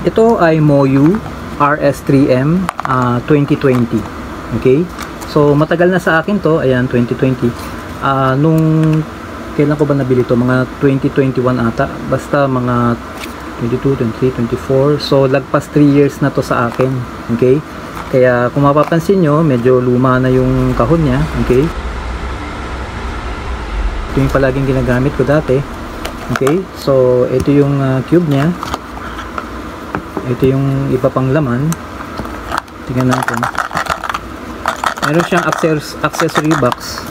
Ito ay Moyu RS3M 2020. Okay? So matagal na sa akin to. Ayan, 2020. Nung kailan ko ba nabili to? Mga 2021 ata. Basta mga 22, 23, 24. So lagpas 3 years na to sa akin. Okay? Kaya kung mapapansin nyo, medyo luma na yung kahon niya. Okay? Ito yung palaging ginagamit ko dati. Okay? So ito yung cube niya. Ito yung iba pang laman. Tingnan natin. Meron siyang accessory box.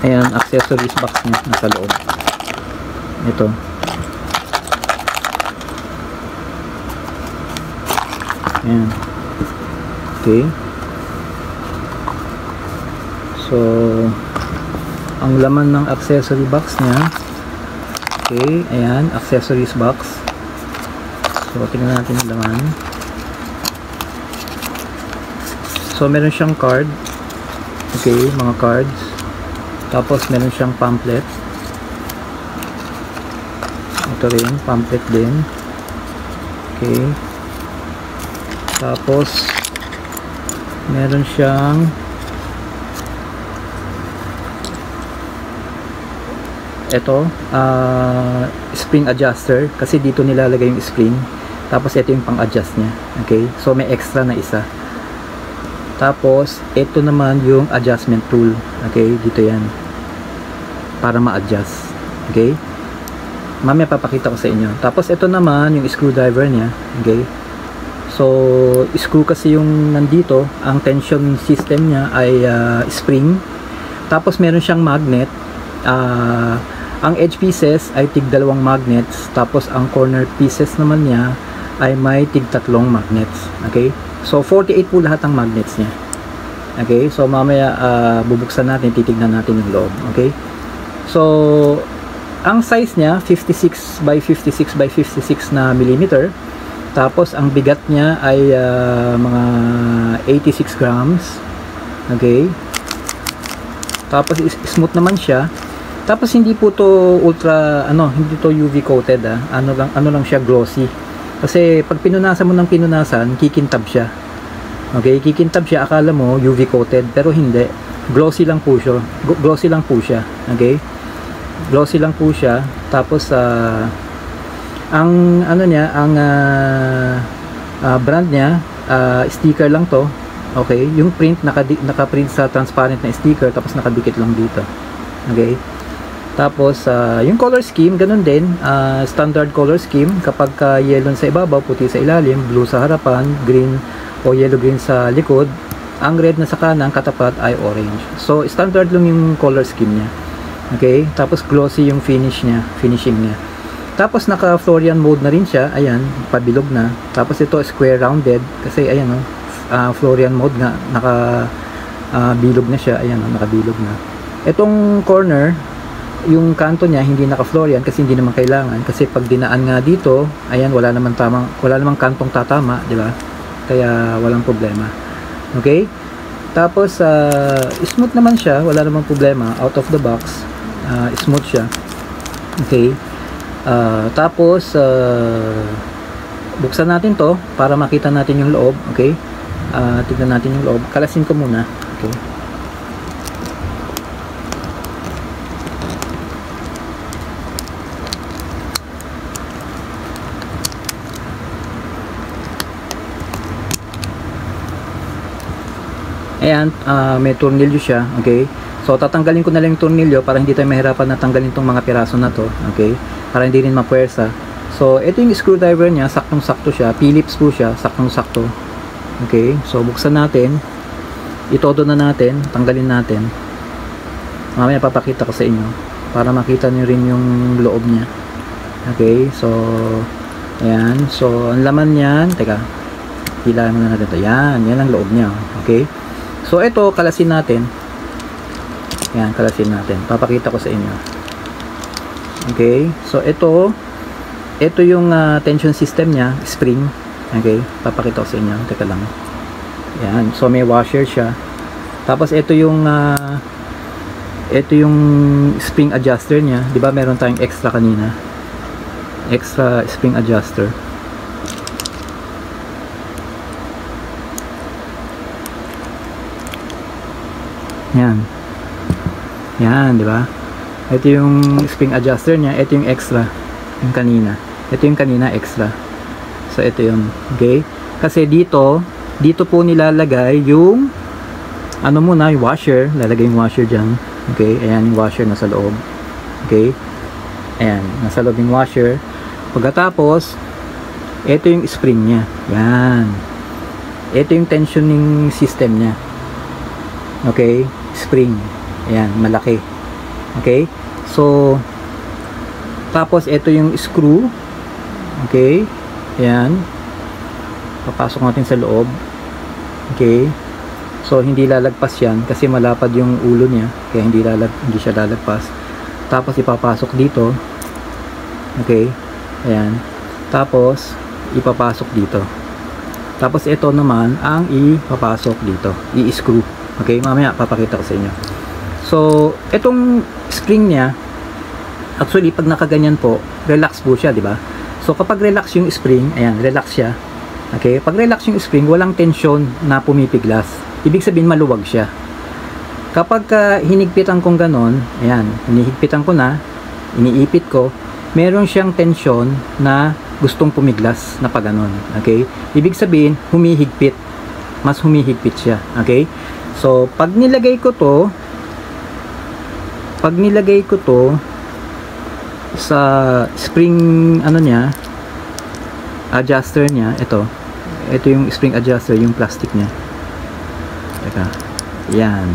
Ayan, accessories box niya nasa loob. Ito. Ayan. Okay. So, ang laman ng accessory box niya. Okay, ayan, accessories box. So, tingnan natin yung laman. So, meron siyang card. Okay, mga cards. Tapos, meron siyang pamphlet. Ito rin, pamphlet din. Okay. Tapos, meron siyang ito, spring adjuster, kasi dito nilalagay yung spring. Tapos ito yung pang-adjust niya. Okay, so may extra na isa. Tapos ito naman yung adjustment tool. Okay, dito yan para ma-adjust. Okay, mamaya papakita ko sa inyo. Tapos ito naman yung screwdriver niya. Okay, so screw kasi yung nandito. Ang tension system niya ay spring. Tapos meron siyang magnet. Ang edge pieces ay tig 2 magnets, tapos ang corner pieces naman niya ay may tig 3 magnets. Okay? So 48 po lahat ng magnets niya. Okay? So mamaya bubuksan natin, titignan natin yung loob. Okay? So ang size niya 56 by 56 by 56 na millimeter. Tapos ang bigat niya ay mga 86 grams. Okay? Tapos smooth naman siya. Tapos hindi po to ultra hindi to UV coated ano lang siya, glossy. Kasi pag pinunasan mo ng pinunasan, kikintab siya. Okay, kikintab siya, akala mo UV coated, pero hindi. Glossy lang po siya. Glossy lang po siya. Okay? Glossy lang po siya. Tapos ang niya, ang brand niya, sticker lang to. Okay, yung print naka-print sa transparent na sticker, tapos nakadikit lang dito. Okay? Tapos yung color scheme ganun din, standard color scheme. Kapag yellow sa ibabaw, puti sa ilalim, blue sa harapan, green o yellow green sa likod, ang red na sa kanan katapat ay orange. So standard lang yung color scheme niya. Okay, tapos glossy yung finishing niya. Tapos naka Florian mode na rin siya. Ayan, pabilog na. Tapos ito square rounded kasi ayan Florian mode nga, naka bilog na siya. Ayan, nakabilog na. Itong corner, yung kanto niya hindi naka-Florian kasi hindi naman kailangan, kasi pag dinaan nga dito, ayan, wala namang kantong tatama, di ba? Kaya walang problema. Okay? Tapos smooth naman siya, wala namang problema, out of the box. Smooth siya. Okay? Tapos buksan natin to para makita natin yung loob. Okay? Tignan natin yung loob. Kalasin ko muna. Okay? Ayan, may tornilyo siya. Okay, so tatanggalin ko na lang yung tornilyo para hindi tayo mahirapan na tanggalin tong mga piraso na to. Okay, para hindi rin mapuwersa. So ito yung screwdriver niya, saktong sakto siya, Phillips po siya, saktong sakto. Okay, so buksan natin, itodo na natin, tanggalin natin. Mamaya papakita ko sa inyo para makita niyo rin yung loob niya. Okay, so ayan, so ang laman niyan, teka, hilahin muna natin ito. Yan ang loob niya. Okay, so ito, kalasin natin. Yan, kalasin natin. Papakita ko sa inyo. Okay, so ito yung tension system niya, spring. Okay, papakita ko sa inyo. Teka lang. Yan, so may washer siya. Tapos ito yung spring adjuster niya. 'Di ba meron tayong extra kanina? extra spring adjuster. Yan. Yan, di ba? Ito yung spring adjuster niya, ito yung extra, yung kanina. Ito yung kanina extra. So ito yun, okay? Kasi dito po nilalagay yung ano muna, yung washer, lalagay yung washer diyan. Okay? Ayan yung washer nasa loob. Okay? Ayan, nasa loob yung washer. Pagkatapos, ito yung spring niya. Yan. Ito yung tensioning system niya. Okay? Spring. Ayan, malaki. Okay? So, tapos ito yung screw. Okay? Ayan. Papasok natin sa loob. Okay? So, hindi lalagpas yan kasi malapad yung ulo niya. Kaya hindi siya lalagpas. Tapos, ipapasok dito. Okay? Ayan. Tapos, ipapasok dito. Tapos, ito naman ang ipapasok dito. I-screw. Okay? Mamaya, papakita ko sa inyo. So, itong spring niya, actually, pag nakaganyan po, relax po siya, di ba? So, kapag relax yung spring, ayan, relax siya. Okay? Pag relax yung spring, walang tension na pumipiglas. Ibig sabihin, maluwag siya. Kapag hinigpitan kong ganon, ayan, hinihigpitan ko na, iniipit ko, meron siyang tension na gustong pumiglas na pag ganon. Okay? Ibig sabihin, humihigpit. Mas humihigpit siya. Okay? So, pag nilagay ko to sa spring ano niya, adjuster niya, ito yung spring adjuster, yung plastic niya. Teka, yan.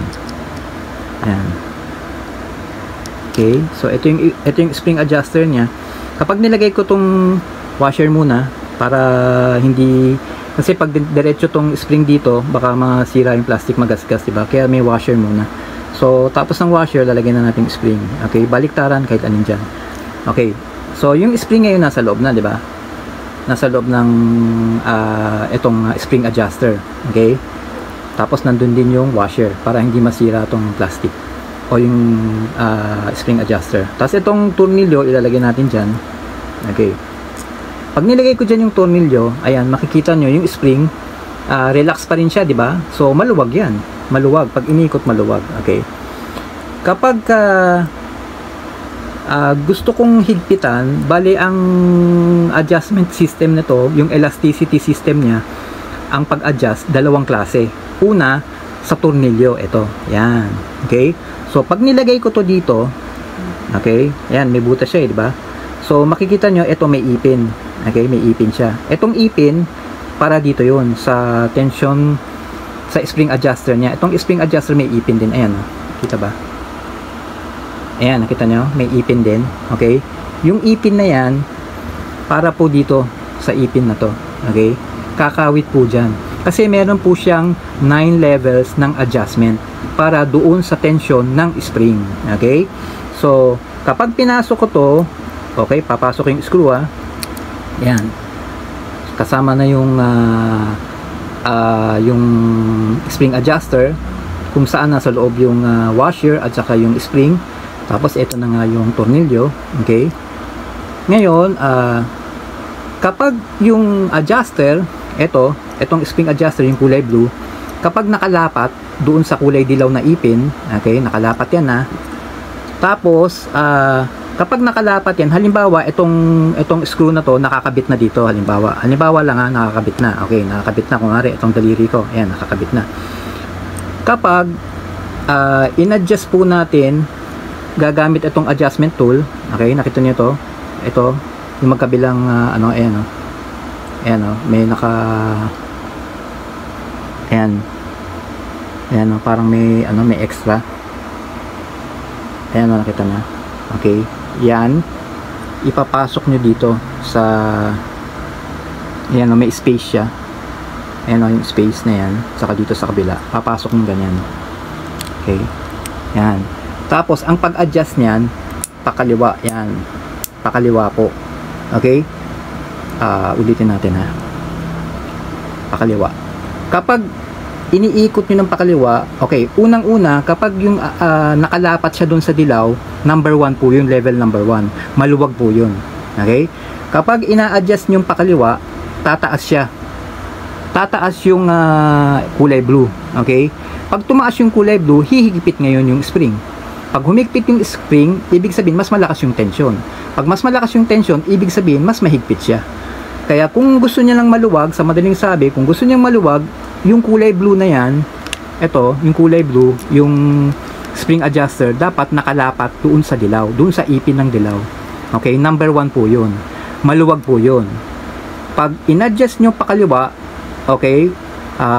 Okay, so ito yung spring adjuster niya. Kapag nilagay ko tong washer muna para hindi, kasi pag diretso tong spring dito baka masira yung plastic, magasgas, diba? Kaya may washer muna. So, tapos ng washer, lalagyan na natin yung spring. Okay, baliktaran kahit alin dyan. Okay, so yung spring ngayon nasa loob na, di ba? Nasa loob ng itong spring adjuster. Okay? Tapos nandun din yung washer para hindi masira tong plastic o yung spring adjuster. Tapos itong tornilyo, ilalagay natin dyan. Okay. Pag nilagay ko dyan yung tornilyo, ayan, makikita nyo yung spring, relax pa rin siya, di ba? So, maluwag yan. Maluwag. Pag inikot, maluwag. Okay. Kapag gusto kong higpitan, bali ang adjustment system nito, yung elasticity system niya, ang pag-adjust, dalawang klase. Una, sa tornilyo, ito. Yan. Okay? So, pag nilagay ko to dito, okay? Yan, may butas siya, di ba? So, makikita nyo, ito may ipin. Okay? May ipin siya. Itong ipin, para dito yun, sa tension, sa spring adjuster niya. Itong spring adjuster may ipin din. Ayan, kita ba? Ayan, nakita nyo? May ipin din. Okay? Yung ipin na yan, para po dito sa ipin na to. Okay? Kakawit po dyan. Kasi meron po siyang 9 levels ng adjustment para doon sa tension ng spring. Okay? So, kapag pinasok ko to, okay, papasok yung screw, Ayan. Kasama na yung spring adjuster, kung saan nasa loob yung washer at saka yung spring. Tapos ito na nga yung tornilyo. Okay? Ngayon, kapag yung adjuster, itong spring adjuster, yung kulay blue, kapag nakalapat doon sa kulay dilaw na ipin, okay, nakalapat yan na. Tapos, kapag nakalapat yan, halimbawa, itong screw na to, nakakabit na dito, halimbawa lang nakakabit na. Okay, nakakabit na. Kung nga itong daliri ko, ayan, nakakabit na. Kapag in-adjust po natin, gagamit itong adjustment tool. Okay, nakita niyo to. Ito, yung magkabilang ayan, may ayan, parang may extra. Ayan, nakita na. Okay, yan, ipapasok nyo dito sa, ayan, may space siya. Ayan, yung space na yan, saka dito sa kabila, papasok nyo ganyan. Okay, yan. Tapos, ang pag-adjust nyan, pakaliwa, yan, pakaliwa po. Okay, ulitin natin, pakaliwa. Kapag iniikot nyo ng pakaliwa, okay, unang-una, kapag yung nakalapat siya dun sa dilaw, number 1 po yun, level number 1. Maluwag po yun. Okay? Kapag ina-adjust nyo pakaliwa, tataas siya. Tataas yung kulay blue. Okay? Pag tumaas yung kulay blue, hihigpit ngayon yung spring. Pag humigpit yung spring, ibig sabihin mas malakas yung tension. Pag mas malakas yung tension, ibig sabihin mas mahigpit siya. Kaya kung gusto niya lang maluwag, sa madaling sabi, kung gusto niya maluwag, yung kulay blue na yan, ito, yung kulay blue, yung spring adjuster, dapat nakalapat doon sa dilaw, doon sa ipin ng dilaw. Okay, number 1 po yun. Maluwag po yun. Pag in-adjust nyo pakaliwa, okay,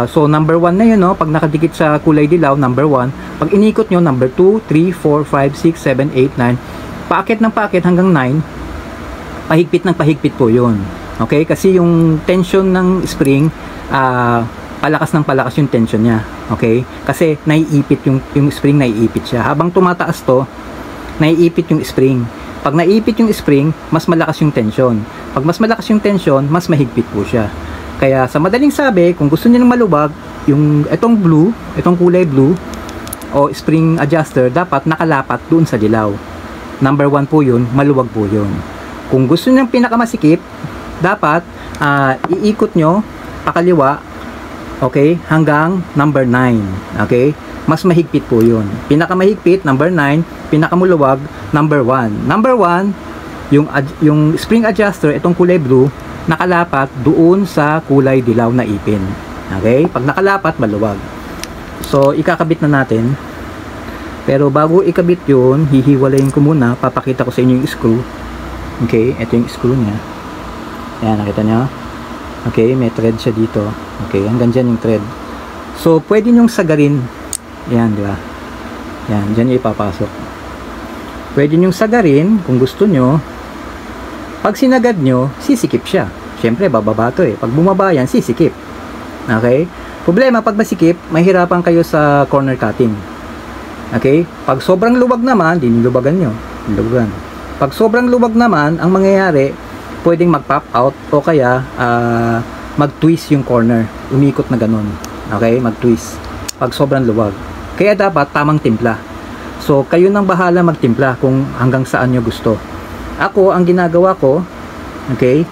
so number 1 na yun, no? Pag nakadikit sa kulay dilaw, number 1. Pag inikot nyo, number 2, 3, 4, 5, 6, 7, 8, 9. Paakit ng paakit hanggang 9. Pahigpit ng pahigpit po yun. Okay, kasi yung tension ng spring, palakas ng palakas yung tension niya. Okay? Kasi naiipit yung spring, naiipit siya. Habang tumataas to, naiipit yung spring. Pag naiipit yung spring, mas malakas yung tension. Pag mas malakas yung tension, mas mahigpit po siya. Kaya sa madaling sabi, kung gusto niyo ng maluwag, yung itong blue, itong kulay blue o spring adjuster, dapat nakalapat doon sa dilaw. Number 1 po yun, maluwag po yun. Kung gusto niyo ng pinakamasikip, dapat iikot nyo pakaliwa, okay, hanggang number 9. Okay? Mas mahigpit po yun. Pinakamahigpit, number 9. Pinakamuluwag, number 1. Number 1, yung spring adjuster, itong kulay blue, nakalapat doon sa kulay dilaw na ipin. Okay? Pag nakalapat, maluwag. So, ikakabit na natin. Pero bago ikabit yun, hihiwalayin ko muna. Papakita ko sa inyo yung screw. Okay? Ito yung screw niya. Ayan, nakita nyo? Okay, may thread siya dito. Okay, hanggang dyan yung thread. So, pwede nyong sagarin. Yan, di ba? Yan, dyan yung ipapasok. Pwede nyong sagarin kung gusto nyo. Pag sinagad nyo, sisikip siya. Siyempre, bababa to eh. Pag bumaba yan, sisikip. Okay? Problema, pag masikip, mahirapan kayo sa corner cutting. Okay? Pag sobrang luwag naman, dinilubagan nyo. Luwagan. Pag sobrang luwag naman, ang mangyayari, pwedeng mag-pop out o kaya mag-twist yung corner. Umikot na ganun. Okay? Mag-twist. Pag sobrang luwag. Kaya dapat tamang timpla. So, kayo nang bahala magtimpla kung hanggang saan nyo gusto. Ako, ang ginagawa ko, okay?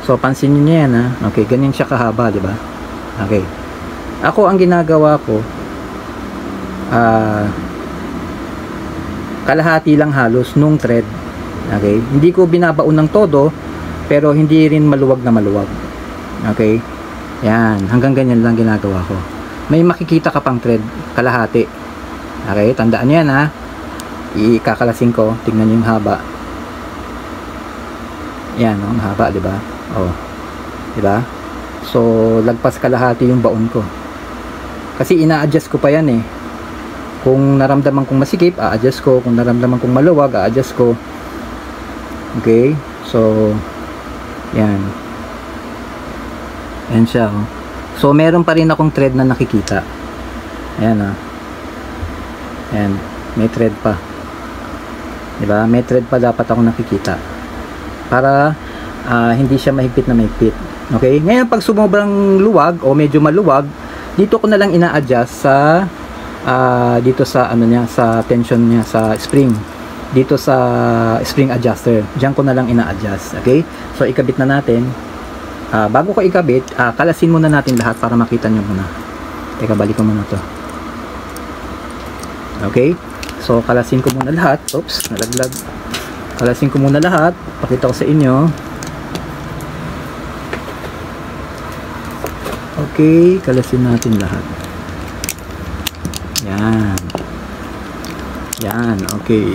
So, pansin nyo yan, ha? Okay, ganyan siya kahaba, di ba? Okay. Ako, ang ginagawa ko, kalahati lang halos nung thread. Okay? Hindi ko binabaon ng todo, pero hindi rin maluwag na maluwag. Okay? Yan. Hanggang ganyan lang ginagawa ko. May makikita ka pang thread. Kalahati. Okay? Tandaan nyo yan, ha? Ikakalasin ko. Tignan nyo yung haba. Yan, no? Ang haba, diba? Oh. Diba? So, lagpas kalahati yung baon ko. Kasi ina-adjust ko pa yan, eh. Kung naramdaman kong masikip, a-adjust ko. Kung naramdaman kong maluwag, a-adjust ko. Okay? So, yan. Yan siya, oh. So, meron pa rin akong thread na nakikita. Ayan, oh. Ayan. May thread pa. Diba? May thread pa dapat ako nakikita. Para hindi siya mahigpit na mahigpit. Okay? Ngayon, pag sumobrang luwag o medyo maluwag, dito ko na lang ina-adjust sa dito sa ano niya, sa tension niya, sa spring. Dito sa spring adjuster. Diyan ko na lang ina-adjust. Okay? So, ikabit na natin. Bago ko ikabit, kalasin muna natin lahat para makita nyo muna. Teka, balik ko muna to. Okay? So, kalasin ko muna lahat. Oops, nalaglag. Kalasin ko muna lahat. Pakita ko sa inyo. Okay, kalasin natin lahat. Yan. Yan, okay.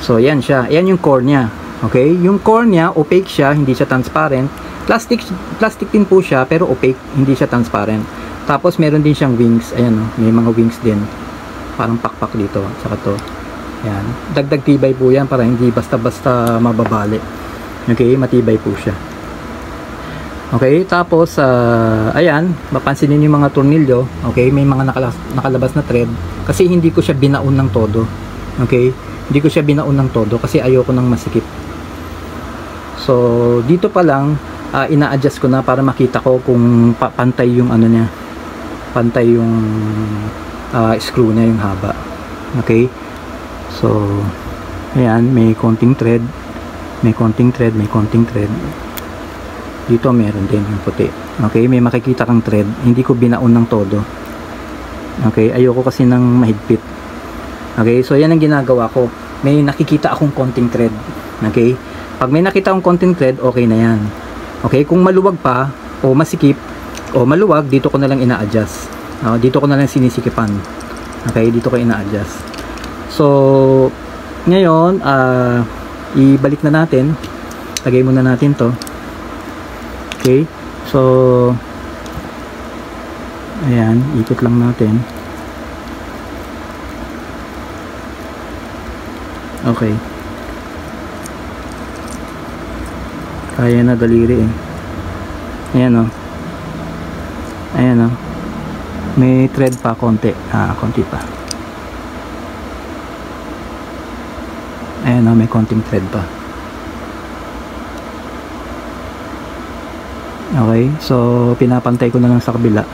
So, yan siya. Yan yung core niya. Okay? Yung core niya, opaque siya, hindi siya transparent. Plastic din po siya, pero opaque, hindi siya transparent. Tapos, meron din siyang wings. Ayan, oh, may mga wings din. Parang pakpak dito. Saka to. Yan. Dagdag tibay po yan para hindi basta-basta mababali. Okay? Matibay po siya. Okay? Tapos, ayan. Mapansinin yung mga tornilyo. Okay? May mga nakalabas na thread. Kasi hindi ko siya binaon ng todo. Okay? Hindi ko siya binaon ng todo kasi ayoko nang masikip. So, dito pa lang, ina-adjust ko na para makita ko kung pantay yung ano niya. Pantay yung screw niya, yung haba. Okay? So, ayan, may konting thread. may konting thread, may konting thread. Dito meron din yung puti. Okay, may makikita kang thread. Hindi ko binaon ng todo. Okay, ayoko kasi ng mahigpit. Okay, so yan ang ginagawa ko. May nakikita akong konting thread. Okay, pag may nakita akong konting thread, okay na yan. Okay, kung maluwag pa o masikip o maluwag, dito ko na lang ina-adjust. Dito ko na lang sinisikipan. Okay, dito ko ina-adjust. So ngayon, ibalik na natin. Lagay muna natin to. Okay, so ayan, ikot lang natin. Okay, kaya na daliri eh. Ayan o. Ayan o. May thread pa konti. Konti pa. Ayan o, may konting thread pa. Okay, so pinapantay ko na lang sa kabila.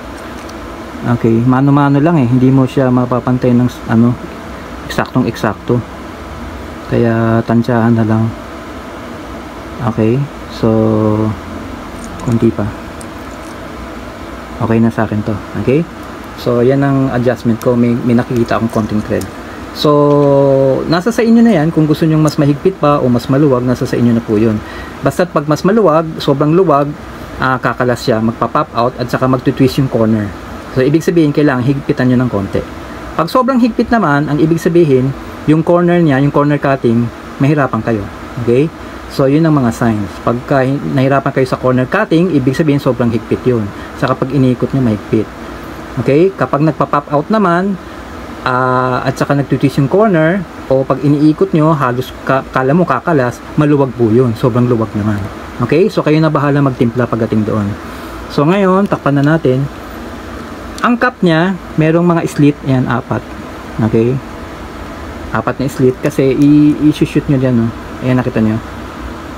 Okay, mano-mano lang eh. Hindi mo siya mapapantay ng eksaktong-eksakto. Kaya tansyahan na lang. Okay, so konti pa. Okay na sa akin to. Okay, so yan ang adjustment ko. May nakikita akong konting thread. So nasa sa inyo na yan. Kung gusto nyo mas mahigpit pa o mas maluwag, nasa sa inyo na po yun. Basta't pag mas maluwag, sobrang luwag, kakalas siya, magpa-pop out at saka magtutwist yung corner. So ibig sabihin, kailangan higpitan nyo ng konti. Pag sobrang higpit naman, ang ibig sabihin, yung corner niya, yung corner cutting, mahirapan kayo. Okay? So yun ang mga signs. Pagka nahirapan kayo sa corner cutting, ibig sabihin sobrang higpit yun. Saka pag iniikot nyo, mahigpit. Okay? Kapag nagpa-pop out naman, at saka nagtutwist yung corner, o pag iniikot nyo, halos kala mo kakalas, maluwag po yun. Sobrang luwag naman. Okay? So kayo na bahala magtimpla pagdating doon. So ngayon, takpan na natin. Ang cup niya, merong mga slit. Ayan, 4. Okay? 4 na slit. Kasi i-shoot nyo dyan. Oh. Ayan, nakita nyo.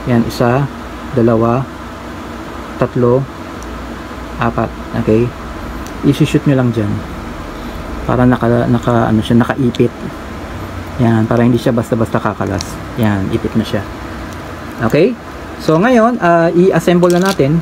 Ayan, 1, 2, 3, 4. Okay? I-shoot nyo lang dyan. Para nakaipit. Ayan, para hindi siya basta-basta kakalas. Ayan, ipit na siya. Okay? So ngayon, i-assemble na natin.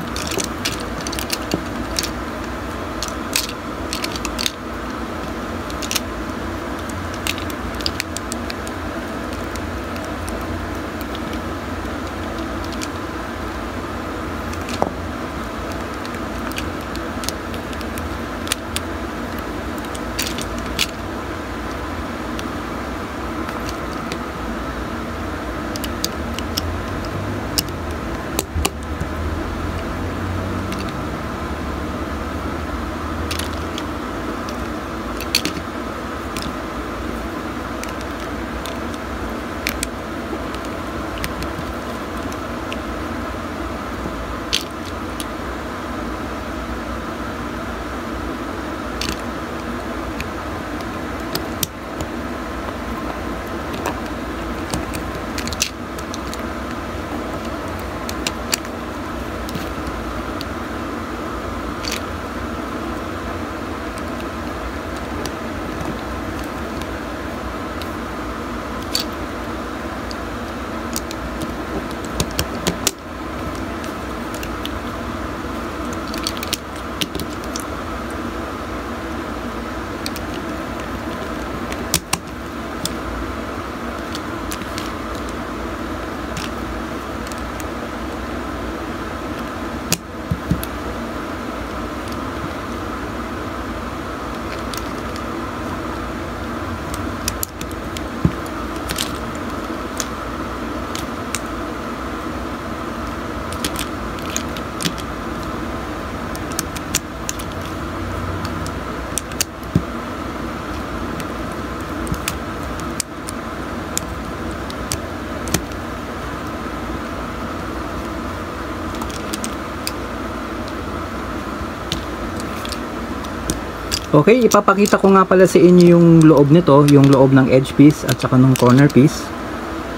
Okay, ipapakita ko nga pala sa inyo yung loob nito, yung loob ng edge piece at saka ng corner piece.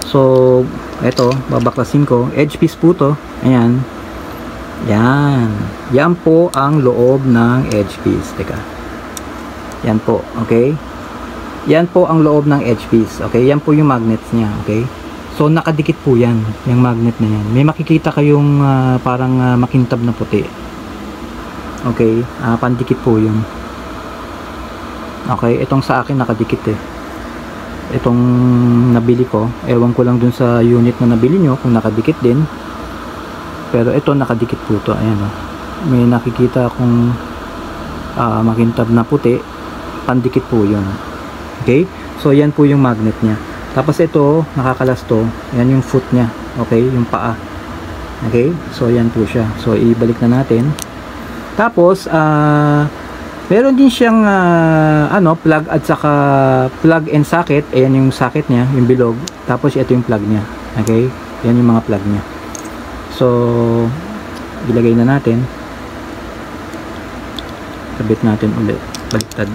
So, eto, babaklasin ko. Edge piece po to. Ayan. Yan. Yan po ang loob ng edge piece. Teka. Yan po. Okay. Yan po ang loob ng edge piece. Okay. Yan po yung magnets niya. Okay. So nakadikit po yan, yung magnet na yan. May makikita kayong parang makintab na puti. Okay, pandikit po yun. Okay, itong sa akin nakadikit eh. Itong nabili ko, ewan ko lang dun sa unit na nabili nyo kung nakadikit din. Pero ito nakadikit po to. Ayan o. May nakikita akong makintab na puti. Pandikit po yun. Okay, so yan po yung magnet nya. Tapos ito, nakakalas to. Yan yung foot nya. Okay, yung paa. Okay, so yan po siya. So ibalik na natin. Tapos, meron din siyang plug at saka plug and socket. Ayan yung socket nya, yung bilog. Tapos ito yung plug nya. Okay, yan yung mga plug nya. So, ilagay na natin. Kabit natin ulit. Baliktad.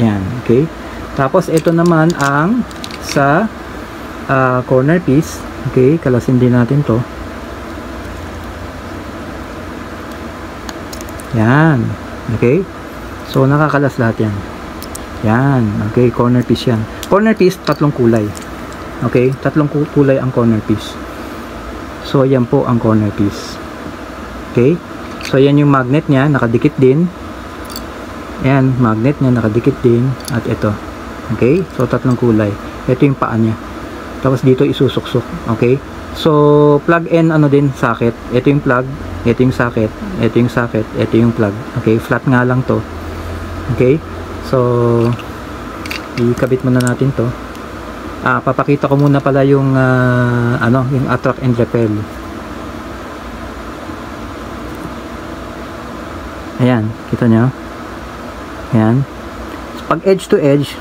Yan, okay. Tapos ito naman ang sa corner piece. Okay, kalasin din natin to. Yan, okay. So nakakalas lahat yan. Yan, okay, corner piece yan. Corner piece, tatlong kulay. Okay, tatlong kulay ang corner piece. So yan po ang corner piece. Okay, so yan yung magnet nya, nakadikit din. Yan, magnet nya nakadikit din. At ito. Okay, so tatlong kulay. Ito yung paa nya. Tapos dito isusuksok. Okay, so plug and din socket. Ito yung plug, ito yung socket, ito yung socket, ito yung plug. Okay, flat nga lang to. Okay, so ikabit muna natin to. Papakita ko muna pala yung yung attract and repel. Ayan, kita nyo? Ayan. Pag edge to edge,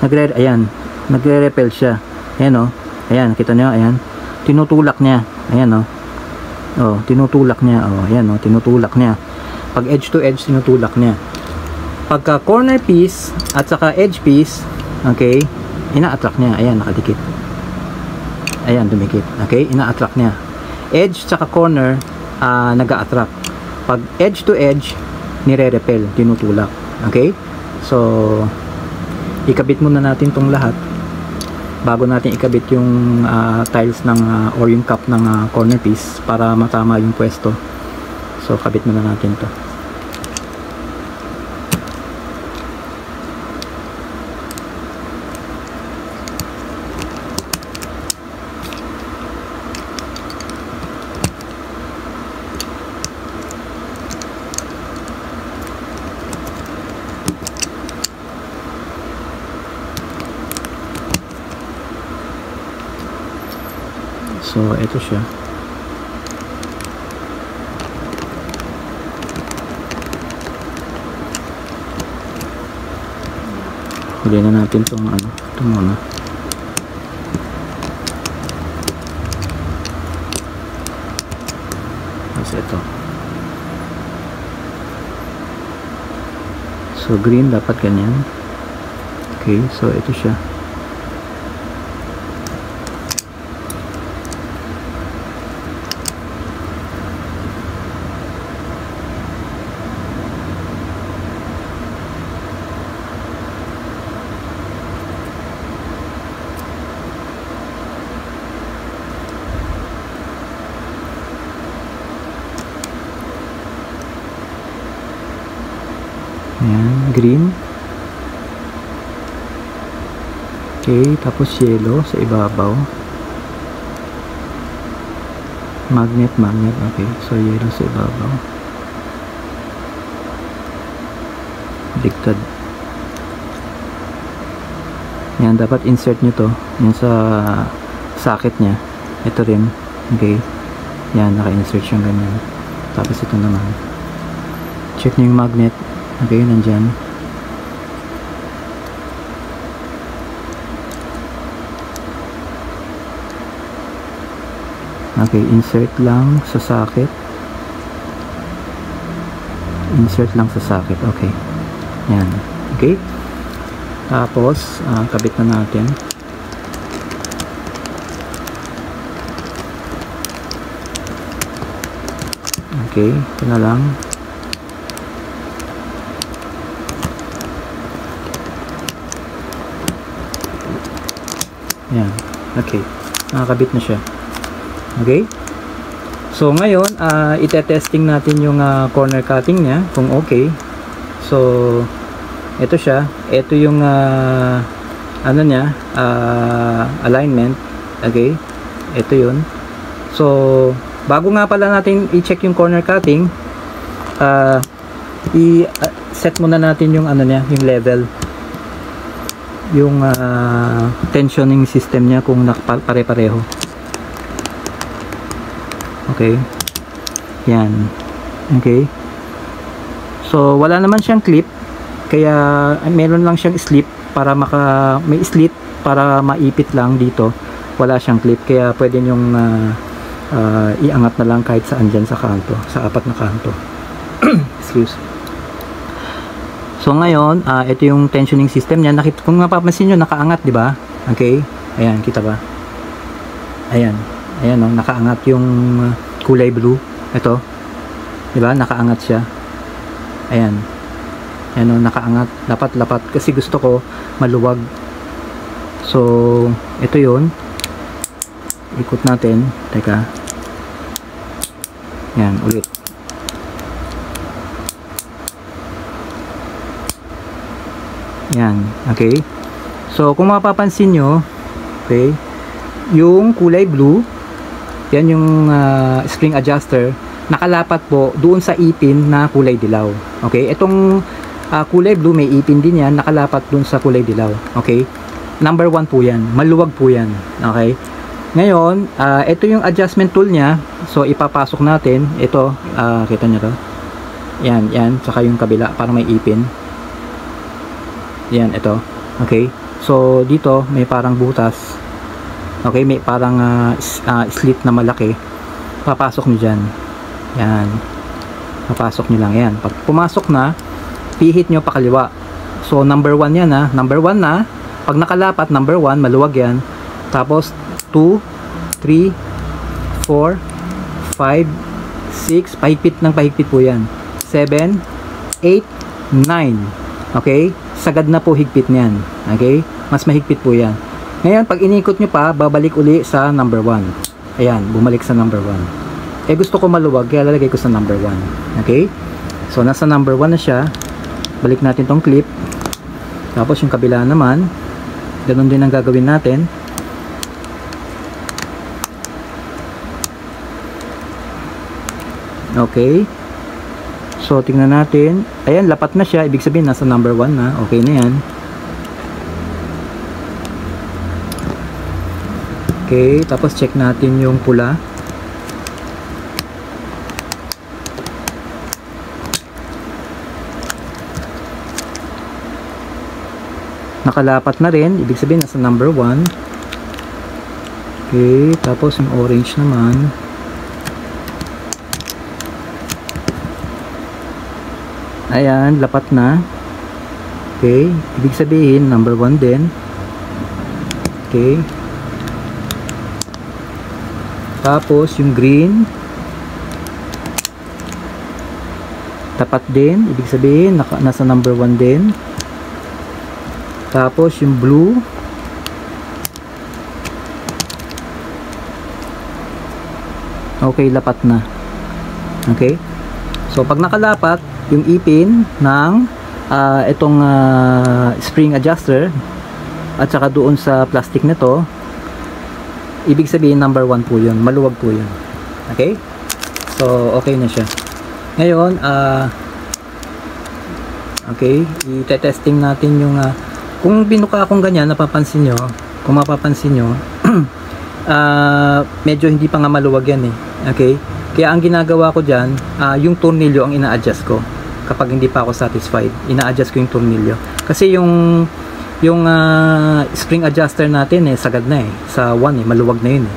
nagre-repel siya. Ayan o. Ayan, kita nyo? Ayan. Tinutulak niya. Ayan o. Oh, tinutulak niya. Oh, ayan o. Tinutulak niya. Pag edge to edge, tinutulak niya. Pagka corner piece at saka edge piece, okay, ina-attract niya. Ayan, nakadikit. Ayan, dumikit. Okay, ina-attract niya. Edge saka corner, nag-a-attract. Pag edge to edge, nire-repel, tinutulak. Okay? So, ikabit muna natin tong lahat bago natin ikabit yung tiles ng or yung cup ng corner piece para matama yung pwesto. So, kabit muna natin to. So, ito siya. Huli na natin itong ito muna. Tapos ito. So, green dapat ganyan. Okay, so ito siya. Ayan, green. Okay, tapos yellow sa ibabaw. Magnet. Okay, so yellow sa ibabaw. Baliktad. Yan, dapat insert nyo to. Yan sa socket nya. Ito rin. Okay. Yan, naka-insert siyang ganyan. Tapos ito naman. Check nyo yung magnet. Okay, nandyan. Okay, insert lang sa socket. Insert lang sa socket. Okay. Yan. Okay. Tapos, kabit na natin. Okay, ito na lang. Yan. Okay. Nakakabit na siya. Okay? So, ngayon, ite-testing natin yung corner cutting niya, kung okay. So, ito siya. Ito yung, ano niya, alignment. Okay? Ito yun. So, bago nga pala natin i-check yung corner cutting, i-set muna natin yung ano niya, yung level. Yung tensioning system niya kung pare-pareho. Okay. Yan. Okay. So, wala naman siyang clip. Kaya, meron lang siyang slip para may slit para maipit lang dito. Wala siyang clip. Kaya, pwede nyong iangat na lang kahit saan dyan sa kanto. Sa apat na kanto. Excuse. So, ngayon, ito yung tensioning system niya. Kung mapapansin nyo, nakaangat, di ba? Okay. Ayan, kita ba? Ayan. Ayan, oh, nakaangat yung kulay blue. Ito. Diba? Nakaangat siya. Ayan. Ayan, oh, nakaangat. Lapat-lapat. Kasi gusto ko maluwag. So, ito yun. Ikot natin. Teka. Ayan, ulit. Ayan. Okay. So, kung mapapansin nyo, okay, yung kulay blue, yan yung spring adjuster, nakalapat po doon sa ipin na kulay dilaw. Okay? Itong kulay blue, may ipin din yan, nakalapat doon sa kulay dilaw. Okay? Number 1 po yan. Maluwag po yan. Okay? Ngayon, ito yung adjustment tool niya. So, ipapasok natin. Ito, kita nyo to. Yan, yan. Saka yung kabila, parang may ipin. Yan, ito. Okay? So, dito, may parang butas. Okay, may parang slit na malaki. Papasok nyo dyan. Yan. Papasok nyo lang yan. Pag pumasok na, pihit nyo pa kaliwa. So, number 1 yan ha. Number 1 na. Pag nakalapat, number 1, maluwag yan. Tapos, 2, 3, 4, 5, 6. Pahigpit ng pahigpit po yan. 7, 8, 9. Okay? Sagad na po higpit niyan. Okay? Mas mahigpit po yan. Ngayon, pag inikot nyo pa, babalik uli sa number 1. Ayan, bumalik sa number 1. Eh, gusto ko maluwag, kaya lalagay ko sa number 1. Okay? So, nasa number 1 na siya. Balik natin tong clip. Tapos, yung kabila naman, ganun din ang gagawin natin. Okay? So, tingnan natin. Ayan, lapat na siya. Ibig sabihin, nasa number 1 na. Okay na yan. Okay, tapos check natin yung pula. Nakalapat na rin, ibig sabihin nasa number 1. Okay, tapos yung orange naman. Ayan, lapat na. Okay, ibig sabihin number 1 din. Okay. Tapos yung green tapat din, ibig sabihin nasa number 1 din. Tapos yung blue okay, lapat na. Okay, so pag nakalapat yung ipin ng itong spring adjuster at saka doon sa plastic nito, ibig sabihin number 1 po yun, maluwag po yun. Okay? So, okay na siya. Ngayon, okay, i-testing natin yung kung binuka akong ganyan, napapansin nyo, kung mapapansin nyo, medyo hindi pa nga maluwag yan eh. Okay? Kaya ang ginagawa ko dyan, yung tornilyo ang ina-adjust ko. Kapag hindi pa ako satisfied, ina-adjust ko yung tornilyo. Kasi yung spring adjuster natin sagad na sa 1 maluwag na yun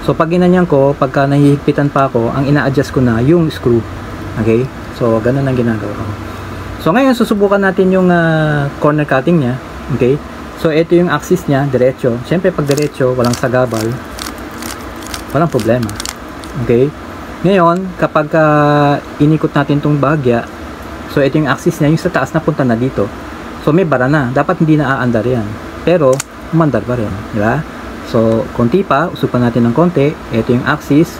So pag ginanyan ko, pagka nahihigpitan pa ako, ang ina-adjust ko na yung screw. Okay? So ganun ang ginagawa ko. So ngayon susubukan natin yung corner cutting niya. Okay? So ito yung axis niya, diretso. Siyempre pag diretso, walang sagabal, walang problema. Okay? Ngayon, kapag inikot natin tong bahagya, so ito yung axis niya, yung sa taas na punta na dito. So may bara na, dapat hindi na aandar yan. Pero umandar pa rin, di ba? So, konti pa, usupan natin ng konti. Ito yung axis.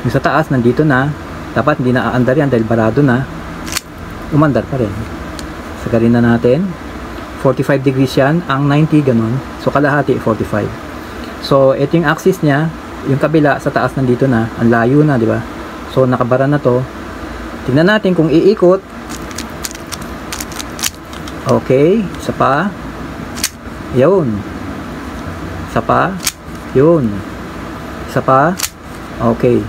Yung sa taas, nandito na. Dapat hindi na aandar yan dahil barado na. Umandar pa rin. Sagarin na natin. 45 degrees yan. Ang 90, ganun. So, kalahati, 45. So, ito yung axis niya. Yung kabila, sa taas, nandito na. Ang layo na, di ba? So, nakabara na to. Tingnan natin kung iikot. Okay. Isa pa. Yun. Isa pa. Yun. Isa pa. Okay.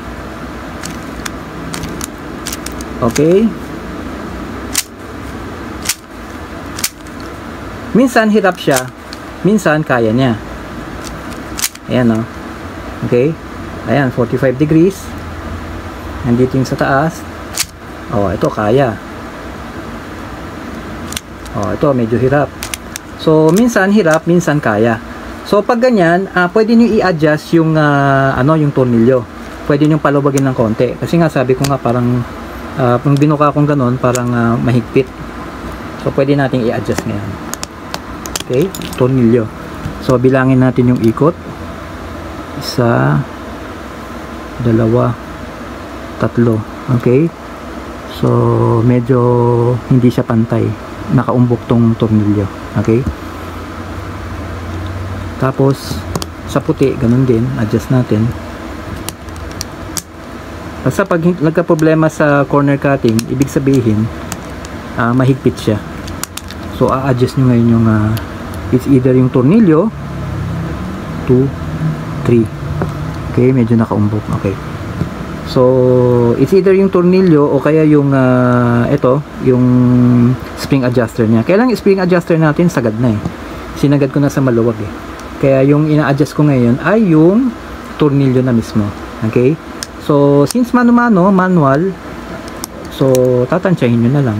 Okay. Minsan hirap siya, minsan kaya niya. Ayan o. Okay. Ayan, 45 degrees. Nandito yung sa taas. Oh, ito kaya. Oh, ito medyo hirap. So, minsan hirap, minsan kaya. So, pag ganyan, pwede niyo i-adjust yung yung tornilyo. Pwede niyo palubagin ng konti. Kasi nga sabi ko nga parang kung binuka kong ganun, parang mahigpit. So, pwede nating i-adjust ngayon. Okay, tornilyo. So, bilangin natin yung ikot. 1, 2, 3. Okay. So, medyo hindi siya pantay. Nakaumbok tong tornilyo. Okay. Tapos, sa puti, ganun din. Adjust natin. Basta pag nagka-problema sa corner cutting, ibig sabihin, mahigpit siya. So, a-adjust nyo ngayon yung it's either yung tornilyo 2, 3. Okay, medyo nakaumbok. Okay. So, it's either yung tornilyo o kaya yung ito, yung spring adjuster niya. Kaya lang spring adjuster natin sagad na eh. Sinagad ko na sa maluwag eh. Kaya yung ina-adjust ko ngayon ay yung tornilyo na mismo. Okay? So, since manual, so tatansyahin nyo na lang.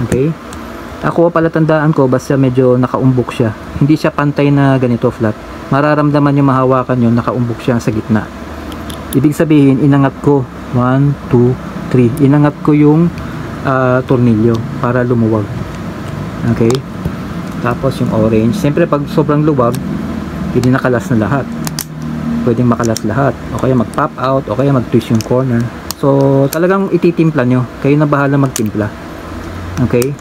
Okay? Ako palatandaan ko basta medyo nakaumbok siya. Hindi siya pantay na ganito flat. Mararamdaman nyo mahawakan nyo, nakaumbok siya sa gitna. Ibig sabihin, inangat ko 1, 2, 3. Inangat ko yung tornilyo para lumuwag. Okay? Tapos yung orange. Siyempre pag sobrang luwag, hindi nakalas na lahat. Pwedeng makalas lahat. O kaya mag-pop out, o kaya mag-twist yung corner. So, talagang ititimpla nyo. Kayo na bahala magtimpla. Okay?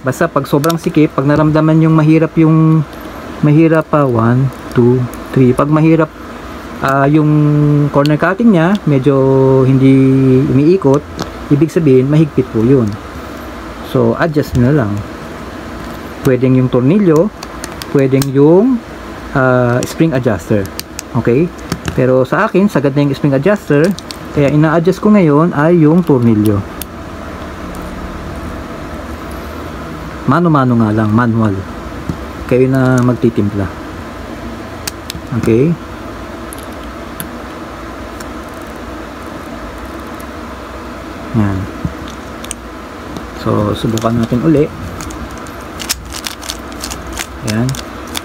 Basta pag sobrang sikip, pag naramdaman yung mahirap pa 1, 2, 3. Pag mahirap yung corner cutting niya, medyo hindi umiikot, ibig sabihin mahigpit po yun. So, adjust nyo na lang. Pwedeng yung tornilyo, pwedeng yung spring adjuster. Okay? Pero sa akin, sagad na yung spring adjuster, kaya ina-adjust ko ngayon ay yung tornilyo. Mano-mano nga lang, manual. Kayo na magtitimpla. Okay? Yan. So, subukan natin uli. Ayan.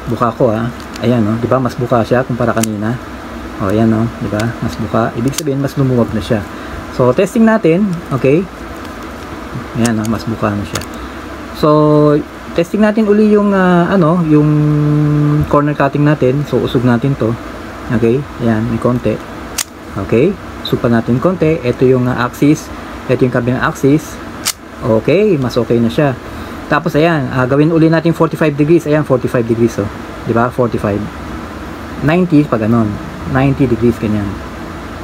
Buka ko Ayan di ba? Mas buka siya kumpara kanina. Ayan di ba? Mas buka. Ibig sabihin, mas lumuwag na siya. So, testing natin. Okay? Ayan mas buka na siya. So, testing natin uli yung yung corner cutting natin. So, usog natin to. Okay? Ayan, may konti. Okay? Supan natin konti. Ito yung axis. Ito yung kabilang axis. Okay, mas okay na siya. Tapos ayan, gawin uli natin 45 degrees. Ayan, 45 degrees di ba? 45. 90 pag ganon. 90 degrees ganyan.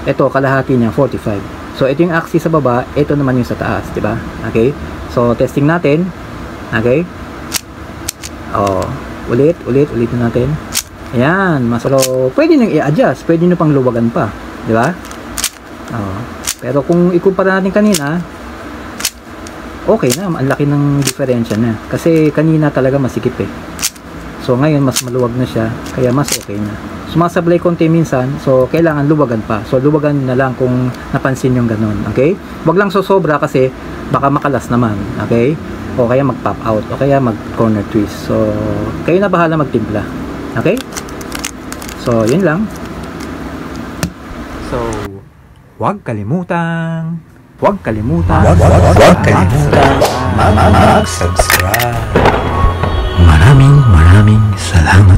Ito kalahati niya 45. So, ito yung axis sa baba, ito naman yung sa taas, di ba? Okay? So, testing natin. Okay? Ulitin natin. Ayan, so pwede nyo i-adjust, pwede nyo pang luwagan pa, di ba? Pero kung ikumpara natin kanina, okay na, ang laki ng diferensya na. Kasi kanina talaga masikip eh. So ngayon mas maluwag na siya, kaya mas okay na. Sumasablay konti minsan, so kailangan luwagan pa. So luwagan na lang kung napansin yung ganun, okay? Wag lang sobra kasi baka makalas naman, okay? O kaya mag-pop out, o kaya mag-corner twist. So, kayo na bahala magtimpla. Okay? So, yun lang. So, huwag kalimutan mag-subscribe. Maraming salamat.